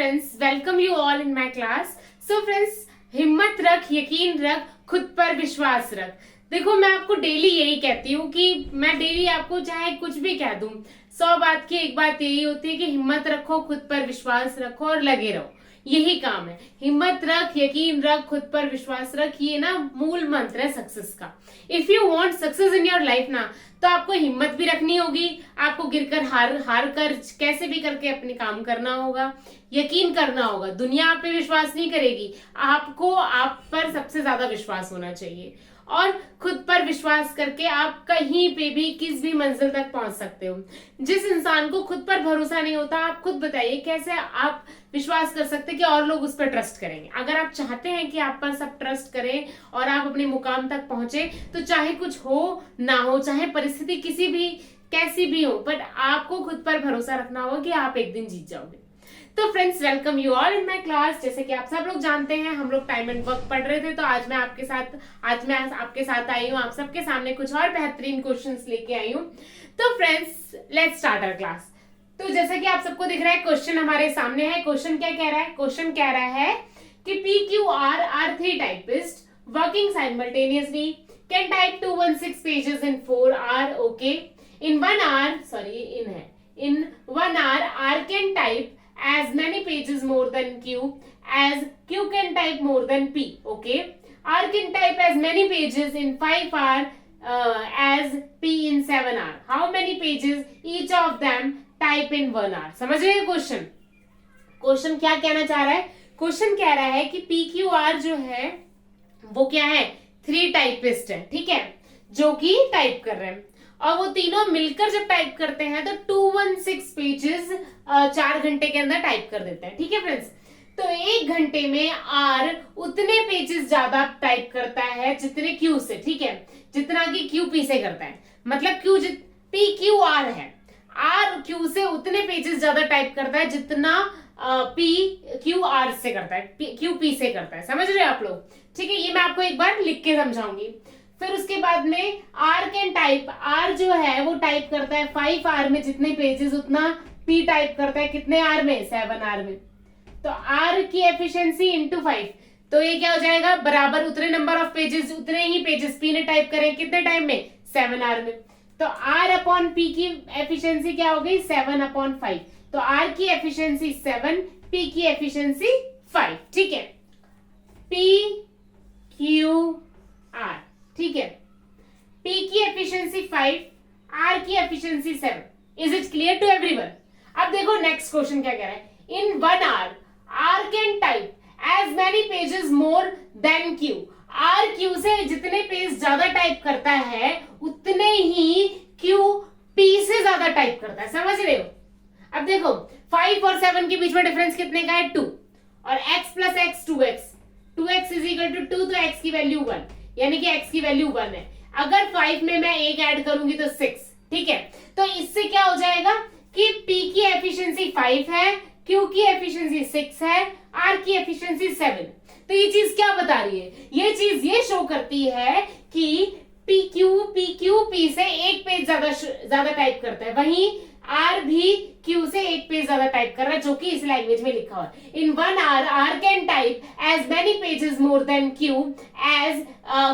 friends, welcome you all in my class. So friends, हिम्मत रख, यकीन रख, खुद पर विश्वास रख. देखो मैं आपको डेली यही कहती हूँ कि मैं डेली आपको चाहे कुछ भी कह दूं, 100 बात की एक बात यही होती है कि हिम्मत रखो, खुद पर विश्वास रखो और लगे रहो. यही काम है. हिम्मत रख, यकीन रख, खुद पर विश्वास रख, ये ना मूल मंत्र है सक्सेस का. If you want success in your life ना, तो आपको हिम्मत भी रखनी होगी, आपको गिरकर हार कर कैसे भी करके अपने काम करना होगा, यकीन करना होगा. दुनिया आप पे विश्वास नहीं करेगी, आपको आप पर सबसे ज्यादा विश्वास होना चाहिए. और खुद पर विश्वास करके आप कहीं पे भी किस भी मंजिल तक पहुंच सकते हो. जिस इंसान को खुद पर भरोसा नहीं होता, आप खुद बताइए कैसे आप विश्वास कर सकते कि और लोग उस पर ट्रस्ट करेंगे. अगर आप चाहते हैं कि आप पर सब ट्रस्ट करें और आप अपने मुकाम तक पहुंचे, तो चाहे कुछ हो ना हो, चाहे परिस्थिति किसी भी कैसी भी हो, बट आपको खुद पर भरोसा रखना होगा कि आप एक दिन जीत जाओगे. तो friends, welcome you all in my class. जैसे कि आप सब लोग जानते हैं, हम लोग टाइम एंड वर्क पढ़ रहे थे, तो आज मैं आपके साथ आई हूँ, आप सबके सामने कुछ और बेहतरीन क्वेश्चंस लेके आई हूँ. तो friends, let's start our class. तो जैसे कि आप सबको दिख रहा है, क्वेश्चन हमारे सामने है. क्वेश्चन क्या कह रहा है? क्वेश्चन कह रहा है कि PQR are three typist working simultaneously can type 216 pages in 4 hours. Okay, in 1 hour R can type as many pages more than Q as Q can type more than P. Okay, R can type as many pages in 5 hours as P in 7 hours. How many pages each of them type in 1 hour? समझ रहे हैं question? Question क्या कहना चाह रहा है? Question कह रहा है कि PQR जो है वो क्या है? 3 टाइपिस्ट है, ठीक है, जो कि टाइप कर रहे हैं, और वो तीनों मिलकर जब टाइप करते हैं तो 216 पेजेस 4 घंटे के अंदर टाइप कर देते हैं. ठीक है फ्रेंड्स, तो 1 घंटे में आर उतने पेजेस ज्यादा टाइप करता है जितने क्यू से, ठीक है, जितना कि क्यू पी से करता है. मतलब पी क्यू आर है, आर क्यू से उतने पेजेस ज्यादा टाइप करता है जितना पी क्यू आर से करता है, क्यू पी से करता है. समझ रहे हैं आप लोग? ठीक है, ये मैं आपको एक बार लिख के समझाऊंगी. फिर उसके बाद में आर कैन टाइप, आर जो है वो टाइप करता है 5 hours में जितने पेजेस, उतना पी टाइप करता है कितने आर में? 7 hours में. तो आर की एफिशिएंसी इंटू 5, तो ये क्या हो जाएगा? बराबर उतने नंबर ऑफ पेजेस, उतने ही पेजेस पी ने टाइप करें कितने टाइम में? 7 hours में. तो आर अपॉन पी की एफिशिएंसी क्या हो गई? 7/5. तो आर की एफिशिएंसी 7, पी की एफिशिएंसी 5. ठीक है, पी क्यू आर, ठीक है, P की एफिशिएंसी 5, R की efficiency 7. Is it clear to everyone? अब देखो नेक्स्ट क्वेश्चन क्या कह रहा है. In 1 hour R can type as many pages more than Q. R Q से जितने पेज ज्यादा टाइप करता है उतने ही Q P से ज्यादा टाइप करता है. समझ रहे हो? अब देखो 5 और 7 के बीच में डिफरेंस कितने का है? 2. और x plus x 2x, 2x is equal to 2, तो x की वैल्यू 1, यानी कि x की वैल्यू 1 है. अगर 5 में मैं 1 ऐड करूंगी तो 6. ठीक है, तो इससे क्या हो जाएगा कि P की एफिशिएंसी 5 है, Q की एफिशिएंसी 6 है, R की एफिशिएंसी 7. तो ये चीज क्या बता रही है? ये चीज ये शो करती है कि PQ से एक पेज ज्यादा टाइप करता है, वहीं R भी Q से एक पेज ज्यादा टाइप कर रहा है, जो कि इस लैंग्वेज में लिखा हुआ है. In 1 hour R can type as many pages more than Q as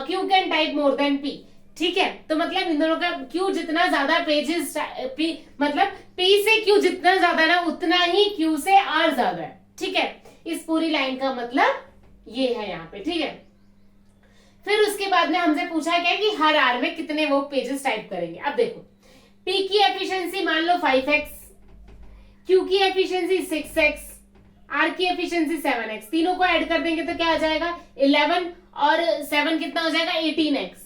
Q can type more than P. ठीक है, तो मतलब इन दोनों का Q जितना ज्यादा पेजेस, मतलब P से Q जितना ज्यादा ना, उतना ही Q से R ज्यादा है. ठीक है, इस पूरी लाइन का मतलब ये है यहाँ पे. ठीक है, फिर उसके बाद में हमसे पूछा क्या कि हर आर में कितने वो पेजेस टाइप करेंगे. अब देखो, P की एफिशिएंसी मान लो 5x, Q की एफिशिएंसी 6x, R की एफिशिएंसी 7x. तीनों को ऐड कर देंगे तो क्या आ जाएगा? 11 और 7 कितना हो जाएगा? 18x.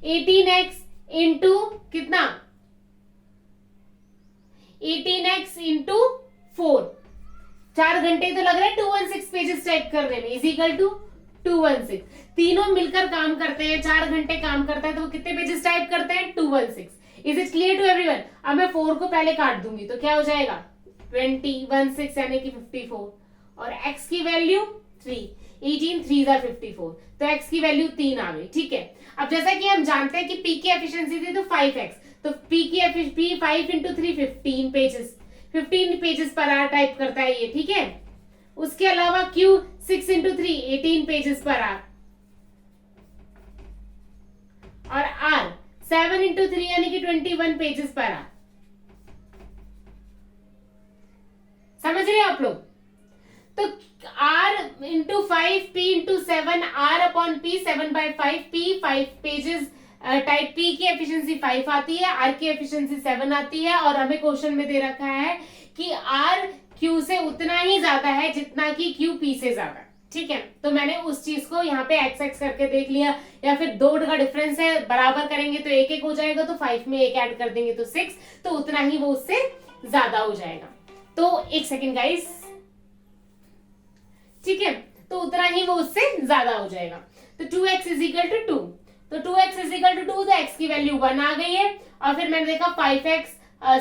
18x इंटू कितना? 18x into 4. 4 घंटे तो लग रहा है 216 पेजेस टाइप करने में, इज इक्वल टू 216. तीनों मिलकर काम करते हैं, 4 घंटे काम करता है, तो वो कितने पेजेस टाइप करते हैं? 216. Is it clear to everyone? अब मैं 4 को पहले काट दूंगी तो क्या हो जाएगा? 20 यानी कि 54, और x की वैल्यू 3, 18 3 54, तो x की वैल्यू 3 आ गई. ठीक है, अब जैसा कि हम जानते हैं कि P की एफिशिएंसी थी तो 5x, तो P 5 into 3 15 pages. 15 pages per hour type करता है ये, ठीक है। उसके अलावा Q 6 into 3 18 pages per hour, और R 7 इंटू 3 यानी कि 21 पेजेस पर आवर। समझ रहे हैं आप लोग? तो R into 5 P into 7 R upon P 7/5 P 5 pages type P की एफिशिएंसी 5 आती है, R की एफिशिएंसी 7 आती है, और हमें क्वेश्चन में दे रखा है कि R Q से उतना ही ज्यादा है जितना कि Q P से ज्यादा, ठीक है। तो मैंने उस चीज को यहाँ पे एक्स एक्स करके देख लिया, या फिर 2 का डिफरेंस है, बराबर करेंगे तो 1 हो जाएगा, तो 5 में 1 ऐड कर देंगे तो 6, तो उतना ही वो उससे ज्यादा हो जाएगा। तो एक सेकेंड गाइस, ठीक है, तो उतना ही वो उससे ज्यादा हो जाएगा। तो 2x इज इक्वल टू 2, तो 2x इज इक्वल टू 2, तो x की वैल्यू 1 आ गई है, और फिर मैंने देखा 5x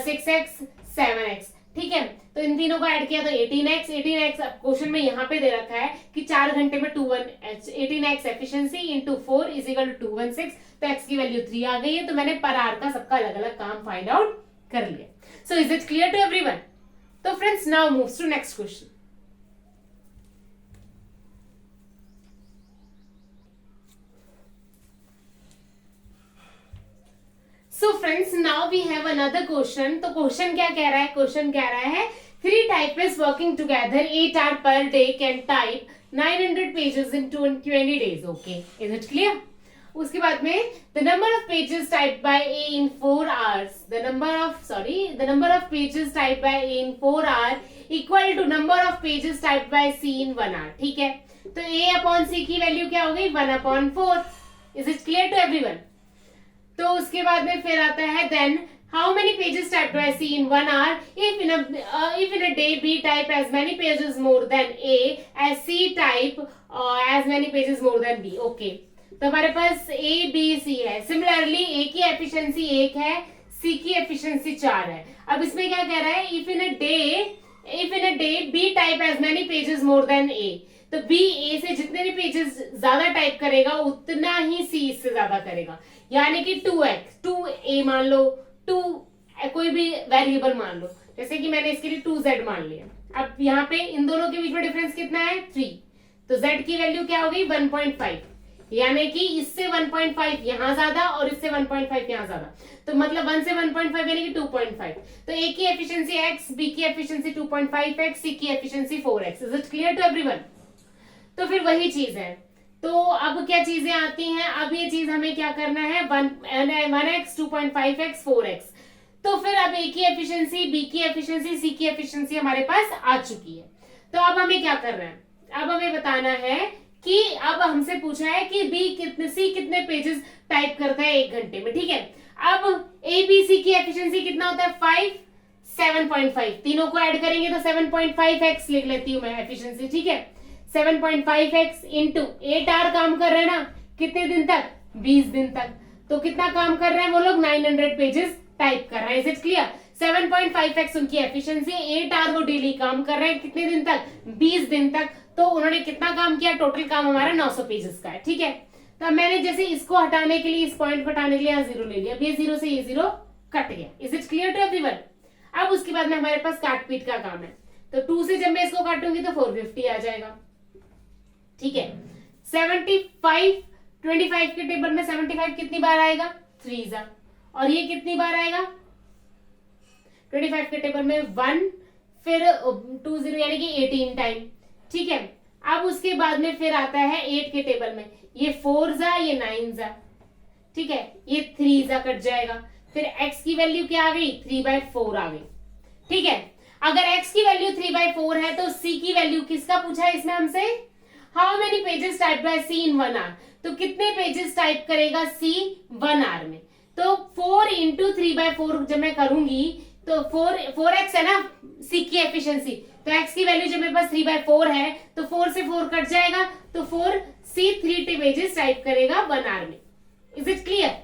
6x 7x, ठीक है। तो इन तीनों को ऐड किया तो 18x। 18x क्वेश्चन में यहाँ पे दे रखा है कि 4 घंटे में 18x efficiency into 4 is equal to 216, तो x की वैल्यू 3 आ गई है। तो मैंने पर आवर का सबका अलग अलग काम फाइंड आउट कर लिया। So is it clear to everyone? तो friends now moves to next question. So friends, now we have another question. तो क्वेश्चन क्या कह रहा है? क्वेश्चन कह रहा है 3 typists working together 8 hours per day can type 900 pages in 20 days. Okay, is it clear? उसके बाद में the number of pages typed by A in 4 hours, the number of pages typed by A in 4 hours equal to number of pages typed by C in 1 hour. ठीक है, तो A upon C की value क्या हो गई? 1/4. Is it clear to everyone? तो उसके बाद में फिर आता है then how many pages typed by C in 1 hour if in a day B type as many pages more than A as C type as many pages more than B. Okay, तो हमारे पास A B C है। Similarly ए की efficiency 1 है, सी की efficiency 4 है। अब इसमें क्या कह रहा है? If in a day B type as many pages more than A, तो बी ए से जितने भी पेजेस ज्यादा टाइप करेगा उतना ही सी इससे ज्यादा करेगा, यानी कि 2x 2a मान लो, 2 कोई भी वेरिएबल मान लो, जैसे कि मैंने इसके लिए 2z मान लिया। अब यहाँ पे इन दोनों के बीच में डिफरेंस कितना है? 3, तो z की वैल्यू क्या हो गई? 1.5, यानी कि इससे 1.5 यहाँ ज्यादा और इससे 1.5 यहाँ ज्यादा, तो मतलब 1 से 1.5 यानी कि 2.5। तो a की एफिशिएंसी x, b की एफिशिएंसी 2.5x, c की efficiency 4x। Is it clear to everyone? तो फिर वही चीज है। तो अब क्या चीजें आती हैं? अब ये चीज हमें क्या करना है? 1x 2.5x 4x। तो फिर अब ए की एफिशिएंसी, बी की एफिशिएंसी, सी की एफिशिएंसी हमारे पास आ चुकी है। तो अब हमें क्या करना है? अब हमें बताना है कि अब हमसे पूछा है कि सी कितने पेजेस टाइप करता है 1 घंटे में, ठीक है। अब ए बी सी की एफिशिएंसी कितना होता है? 5 7.5, तीनों को ऐड करेंगे तो 7.5x लिख लेती हूँ मैं एफिशिएंसी, ठीक है। 7.5x इंटू 8 आवर काम कर रहे हैं ना, कितने दिन तक? 20 दिन तक। तो कितना काम कर रहे हैं वो लोग? 900 पेजेस टाइप कर रहे हैं। Is it clear? 7.5x उनकी एफिशिएंसी, 8 आवर वो डेली काम कर रहे हैं, कितने दिन तक? 20 दिन तक। तो उन्होंने कितना काम किया? टोटल काम हमारा 900 पेजेस का है, ठीक है। तो मैंने जैसे इसको हटाने के लिए, इस पॉइंट को हटाने के लिए यहाँ 0 ले लिया, अब ये 0 से ये 0 कट गया। Is it clear to everyone? अब उसके बाद में हमारे पास काट पीट का काम है। तो 2 से जब मैं इसको काटूंगी तो 450 आ जाएगा, ठीक है। 75 25 के टेबल में 75 कितनी बार आएगा? 3 और ये कितनी बार आएगा? 25 के टेबल में 1, फिर 20 यानी कि 18 टाइम, ठीक है। अब उसके बाद में फिर आता है 8 के टेबल में, ये 4 ये 9 ठीक है, ये 3 कट जाएगा। फिर x की वैल्यू क्या आ गई? 3/4 आ गई, ठीक है। अगर x की वैल्यू 3/4 है तो c की वैल्यू किसका पूछा है इसमें हमसे? How many pages type by C in 1 hour, तो कितने पेजेस टाइप करेगा सी 1 आवर में? तो 4 इंटू 3/4 जब मैं करूंगी तो 4x है ना सी की एफिशिएंसी, तो x की वैल्यू जब मेरे पास 3/4 है तो 4 से 4 कट जाएगा, तो 4 सी 3 पेजेस टाइप करेगा 1 आवर में। Is it clear?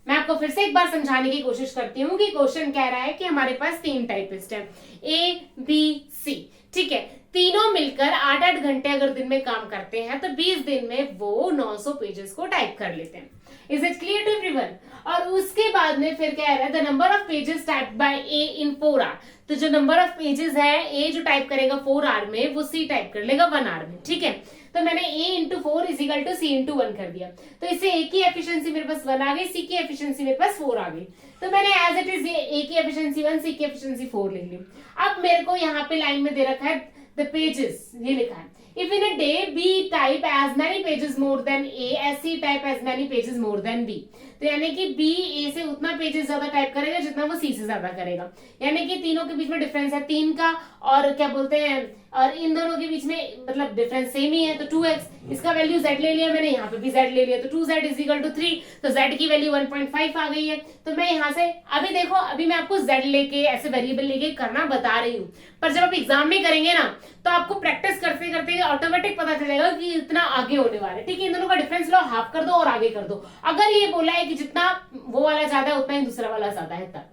मैं आपको फिर से एक बार समझाने की कोशिश करती हूँ कि क्वेश्चन कह रहा है कि हमारे पास 3 टाइपिस्ट है, ए बी सी, ठीक है। तीनों मिलकर 8-8 घंटे अगर दिन में काम करते हैं तो 20 दिन में वो 900 पेजेस को टाइप कर लेते हैं। Is it clear to everyone? और उसके बाद में फिर क्या है, the number of pages type by A in 4 hour. तो जो नंबर ऑफ पेजेस है ए जो टाइप करेगा 4 आवर में, वो सी टाइप कर लेगा 1 आवर में, ठीक है। तो मैंने a into 4 is equal to C into 1 कर दिया, तो इससे a की एफिशिएंसी मेरे पास 1 आ गई, c की एफिशिएंसी मेरे पास 4 आ गई। तो मैंने एज इट इज a की एफिशिएंसी 1, c की एफिशिएंसी 4 लिख ली। अब मेरे को यहाँ पे लाइन में दे रखा है द पेजेस, ये लिखा है if in a day b type as many pages more than a as c type as many pages more than b। तो यानी कि b a से उतना पेजेस ज्यादा टाइप करेगा जितना वो c से ज्यादा करेगा, यानी कि तीनों के बीच में डिफरेंस है 3 का, और क्या बोलते हैं, और इन दोनों के बीच में मतलब डिफरेंस सेम ही है, तो 2x, इसका वैल्यू z ले लिया मैंने, यहाँ पे भी z ले लिया, तो 2z इज इक्वल टू 3, तो z की वैल्यू 1.5 आ गई है। तो मैं यहाँ से अभी देखो, अभी मैं आपको z लेके ऐसे वेरिएबल लेके करना बता रही हूँ, पर जब आप एग्जाम में करेंगे ना तो आपको प्रैक्टिस करते करते ऑटोमेटिक पता चलेगा कि इतना आगे होने वाला है, ठीक है। इन दोनों का डिफरेंस लो, हाफ कर दो और आगे कर दो। अगर ये बोला है कि जितना वो वाला ज्यादा है उतना ही दूसरा वाला ज्यादा है तब,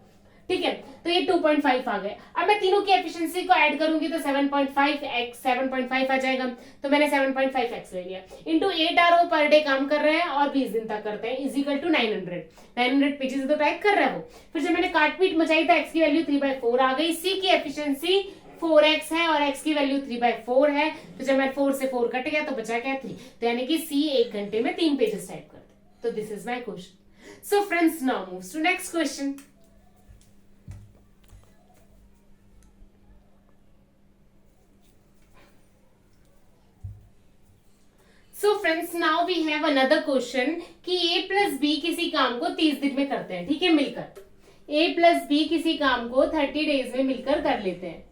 ठीक है। तो ये 2.5 आ गए। अब मैं तीनों की एफिशिएंसी को ऐड करूंगी तो 7.5 आ जाएगा, तो मैंने 7.5x ले लिया, इंटू 8 आवर वो पर डे काम कर रहे हैं और 20 दिन तक करते हैं, इज इक्वल टू 900 पेजेस तो टाइप कर रहा है वो। फिर जब मैंने काटपीट मचाई तो x की वैल्यू 3/4 आ गई, c की एफिशिएंसी 4x है और x की वैल्यू 3/4 है, तो जब मैं 4 से 4 कट गया तो बचा क्या 3, तो यानी कि c 1 घंटे में 3 पेजेस टाइप करते। तो this is my question. So friends, now moves to next question. So friends, now we have another question कि a प्लस बी किसी काम को 30 दिन में करते हैं, ठीक है, मिलकर। a प्लस बी किसी काम को 30 डेज में मिलकर कर लेते हैं।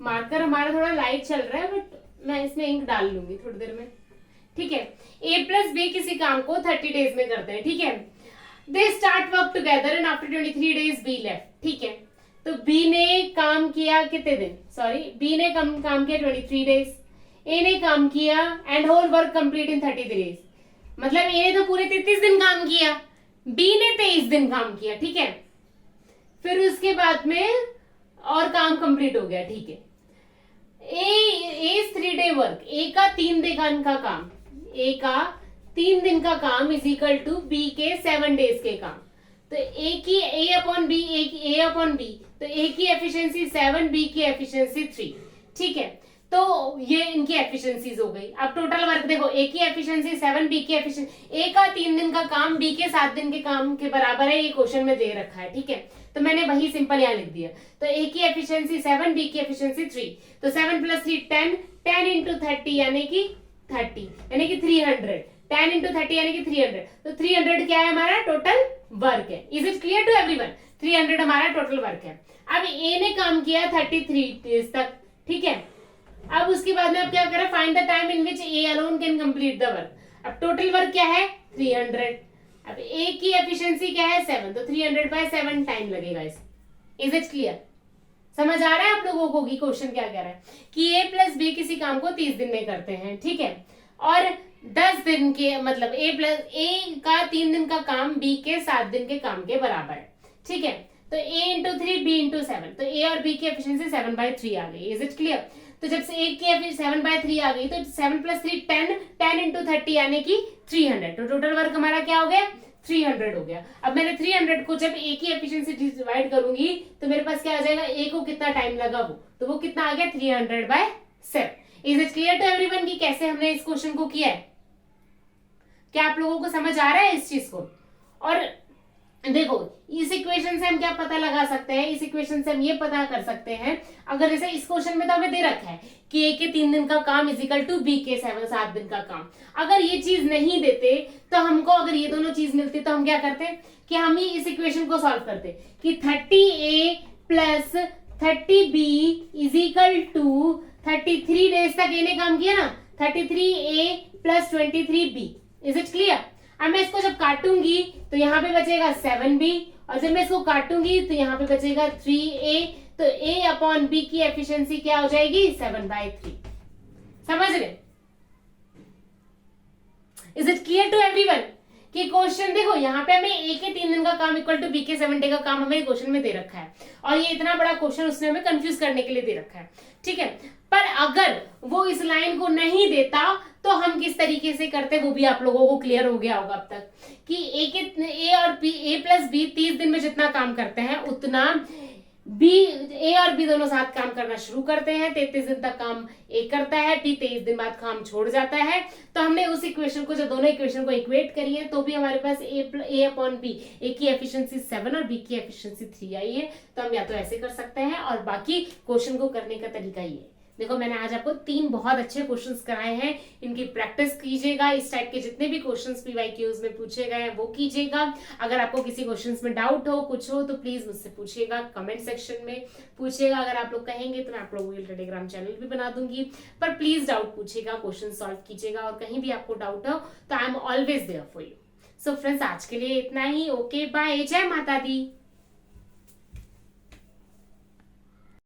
मार्कर हमारा थोड़ा लाइट चल रहा है, बट मैं इसमें इंक डाल लूंगी थोड़ी देर में, ठीक है। a प्लस बी किसी काम को 30 डेज में करते हैं, ठीक है। They start work together and after 23 days be left, ठीक है। तो b ने काम किया कितने दिन, सॉरी b ने काम किया 23 डेज, ए ने काम किया and whole work complete in 30 days, मतलब ए ने तो पूरे 33 दिन काम किया, बी ने 23 दिन काम किया, ठीक है। फिर उसके बाद में और काम कंप्लीट हो गया, ठीक है। ए 3 डे वर्क, ए का 3 दिन का काम, ए का 3 दिन का काम इज इक्वल टू बी के 7 डेज के काम। तो ए की ए अपॉन बी, तो ए की एफिशिएंसी 7, बी की एफिशिएंसी 3, ठीक है। तो ये इनकी एफिशिएंसीज हो गई। अब टोटल वर्क देखो, ए की एफिशिएंसी 7, बी की एफिशिएंसी, ए का 3 दिन का काम बी के 7 दिन के काम के बराबर है, ये क्वेश्चन में दे रखा है, ठीक है। तो मैंने वही सिंपल यहाँ लिख दिया। तो ए की एफिशिएंसी 7, बी की एफिशिएंसी 3, तो 7 + 3 10 इंटू 30 यानी कि 300, 10 इंटू 30 यानी कि 300। तो 300 क्या है हमारा टोटल वर्क है। Is it clear to everyone? 300 हमारा टोटल वर्क है। अब ए ने काम किया 33 डेज तक, ठीक है। अब उसके बाद में अब क्या करें, find the time in which A alone can complete the work. अब टोटल वर्क क्या है 300, अब ए की एफिशिएंसी क्या है 7, तो 300/7 टाइम लगेगा इस। Is it clear? समझ आ रहा है आप लोगों को कि क्वेश्चन क्या कह रहा है कि ए प्लस बी किसी काम को 30 दिन में करते हैं, ठीक है। और 10 दिन के मतलब ए का 3 दिन का काम बी के 7 दिन के काम के बराबर है, ठीक है। तो a इंटू 3 b इंटू 7, तो a और b की एफिशिएंसी 7/3 आ गई। Is it clear? तो जब से a की 7/3 आ गई तो 7 + 3 10 इंटू 30 यानी कि 300, तो टोटल वर्क हमारा क्या हो गया 300 हो गया। अब मैंने 300 को जब a की एफिशिएंसी डिवाइड करूंगी तो मेरे पास क्या आ जाएगा, a को कितना टाइम लगा तो वो कितना आ गया 300/7। Is it clear to everyone कि कैसे हमने इस क्वेश्चन को किया है? क्या आप लोगों को समझ आ रहा है इस चीज को? और देखो इस इक्वेशन से हम क्या पता लगा सकते हैं, इस इक्वेशन से हम ये पता कर सकते हैं, अगर जैसे इस क्वेश्चन में तो हमें दे रखा है कि ए के 3 दिन का काम इज इक्वल टू बी के 7 दिन का काम। अगर ये चीज नहीं देते तो हमको, अगर ये दोनों चीज मिलती तो हम क्या करते कि हम ही इस इक्वेशन को सॉल्व करते कि 30a plus 30b is equal to 33 days तक ए ने काम किया ना, 33a plus 23b। Is it clear? अब मैं इसको जब काटूंगी तो यहाँ पे बचेगा 7b, और जब मैं इसको काटूंगी तो यहाँ पे बचेगा 3a, तो a अपॉन b की एफिशिएंसी क्या हो जाएगी 7/3। समझ रहे? Is it clear to everyone कि क्वेश्चन देखो यहाँ पे हमें ए के 3 दिन का काम इक्वल टू बी के 7 डे का काम हमें क्वेश्चन में दे रखा है, और ये इतना बड़ा क्वेश्चन उसने हमें कंफ्यूज करने के लिए दे रखा है, ठीक है। पर अगर वो इस लाइन को नहीं देता तो हम किस तरीके से करते वो भी आप लोगों को क्लियर हो गया होगा अब तक, कि ए और बी, ए प्लस बी 30 दिन में जितना काम करते हैं उतना बी, ए और बी दोनों साथ काम करना शुरू करते हैं, 33 दिन तक काम ए करता है, बी 23 दिन बाद काम छोड़ जाता है। तो हमने उस इक्वेशन को, जो दोनों इक्वेशन को इक्वेट करी है, तो भी हमारे पास ए अपॉन बी, ए की एफिशिएंसी 7 और बी की एफिशिएंसी 3 आई है। तो हम या तो ऐसे कर सकते हैं, और बाकी क्वेश्चन को करने का तरीका ये है। देखो मैंने आज आपको 3 बहुत अच्छे क्वेश्चंस कराए हैं, इनकी प्रैक्टिस कीजिएगा। इस टाइप के जितने भी क्वेश्चंस पीवाईक्यूज में पूछे गए हैं वो कीजिएगा। अगर आपको किसी क्वेश्चंस में डाउट हो, कुछ हो, तो प्लीज मुझसे पूछिएगा, कमेंट सेक्शन में पूछिएगा। अगर आप लोग कहेंगे तो मैं आप लोगों के लिए टेलीग्राम चैनल भी बना दूंगी, पर प्लीज डाउट पूछिएगा, क्वेश्चन सॉल्व कीजिएगा, और कहीं भी आपको डाउट हो तो I am always there for you. So friends, आज के लिए इतना ही। ओके बाय, जय माता दी।